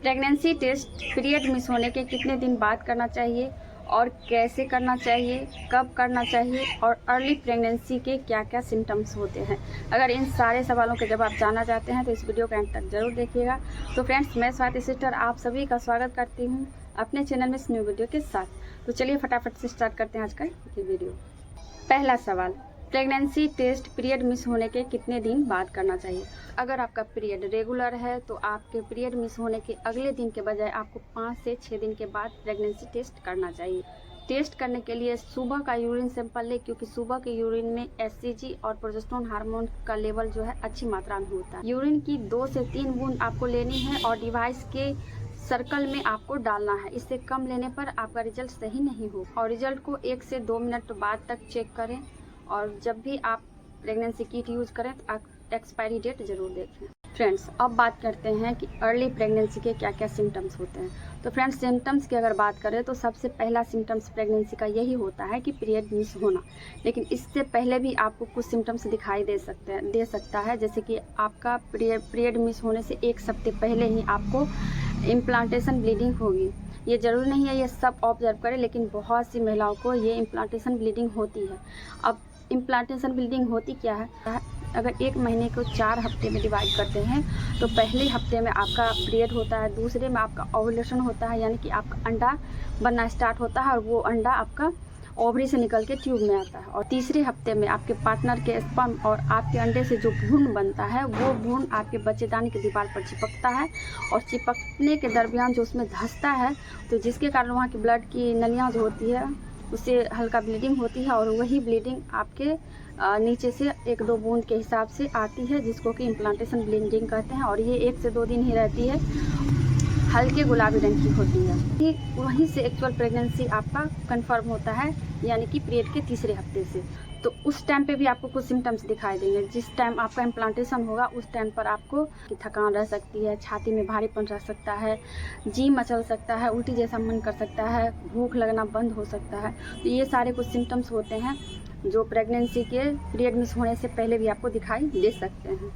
Pregnancy test period miss होने के कितने दिन बाद करना चाहिए और कैसे करना चाहिए, कब करना चाहिए और अर्ली प्रेगनेंसी के क्या क्या सिम्टम्स होते हैं। अगर इन सारे सवालों के जवाब जानना चाहते हैं तो इस वीडियो को एंड तक जरूर देखिएगा। तो फ्रेंड्स, मैं स्वाति सिस्टर आप सभी का स्वागत करती हूं अपने चैनल में इस न्यू वीडियो के साथ। तो चलिए फटाफट से स्टार्ट करते हैं आज का ये वीडियो। पहला सवाल, प्रेगनेंसी टेस्ट पीरियड मिस होने के कितने दिन बाद करना चाहिए। अगर आपका पीरियड रेगुलर है तो आपके पीरियड मिस होने के अगले दिन के बजाय आपको 5 से 6 दिन के बाद प्रेगनेंसी टेस्ट करना चाहिए। टेस्ट करने के लिए सुबह का यूरिन सैंपल लें, क्योंकि सुबह के यूरिन में एचसीजी और प्रोजेस्टेरोन हार्मोन का लेवल जो है अच्छी मात्रा में होता है। यूरिन की 2 से 3 बूंद आपको लेनी है और डिवाइस के सर्कल में आपको डालना है। इससे कम लेने पर आपका रिजल्ट सही नहीं हो और रिजल्ट को 1 से 2 मिनट बाद तक चेक करें। और जब भी आप प्रेगनेंसी किट यूज़ करें तो एक्सपायरी डेट ज़रूर देखें। फ्रेंड्स, अब बात करते हैं कि अर्ली प्रेगनेंसी के क्या क्या सिम्टम्स होते हैं। तो फ्रेंड्स, सिम्टम्स की अगर बात करें तो सबसे पहला सिम्टम्स प्रेगनेंसी का यही होता है कि पीरियड मिस होना। लेकिन इससे पहले भी आपको कुछ सिम्टम्स दिखाई दे सकता है, जैसे कि आपका पीरियड मिस होने से 1 हफ्ते पहले ही आपको इम्प्लांटेशन ब्लीडिंग होगी। ये ज़रूरी नहीं है ये सब ऑब्जर्व करें, लेकिन बहुत सी महिलाओं को ये इम्प्लांटेशन ब्लीडिंग होती है। अब इम्प्लांटेशन ब्लीडिंग होती क्या है? अगर 1 महीने को 4 हफ्ते में डिवाइड करते हैं तो पहले हफ्ते में आपका पीरियड होता है, दूसरे में आपका ओव्यूलेशन होता है, यानी कि आपका अंडा बनना स्टार्ट होता है और वो अंडा आपका ओवरी से निकल के ट्यूब में आता है, और तीसरे हफ्ते में आपके पार्टनर के स्पर्म और आपके अंडे से जो भ्रूण बनता है वो भ्रूण आपके बच्चेदानी की दीवार पर चिपकता है और चिपकने के दरमियान जो उसमें धंसता है, तो जिसके कारण वहाँ की ब्लड की नलियाँ जो होती है उससे हल्का ब्लीडिंग होती है और वही ब्लीडिंग आपके नीचे से 1-2 बूंद के हिसाब से आती है, जिसको कि इम्प्लांटेशन ब्लीडिंग कहते हैं। और ये 1 से 2 दिन ही रहती है, हल्के गुलाबी रंग की होती है। वहीं से एक्चुअल प्रेगनेंसी आपका कंफर्म होता है, यानी कि पीरियड के तीसरे हफ्ते से। तो उस टाइम पे भी आपको कुछ सिम्टम्स दिखाई देंगे। जिस टाइम आपका इम्प्लांटेशन होगा उस टाइम पर आपको थकान रह सकती है, छाती में भारीपन रह सकता है, जी मचल सकता है, उल्टी जैसा मन कर सकता है, भूख लगना बंद हो सकता है। तो ये सारे कुछ सिम्टम्स होते हैं जो प्रेगनेंसी के पीरियड मिस होने से पहले भी आपको दिखाई दे सकते हैं।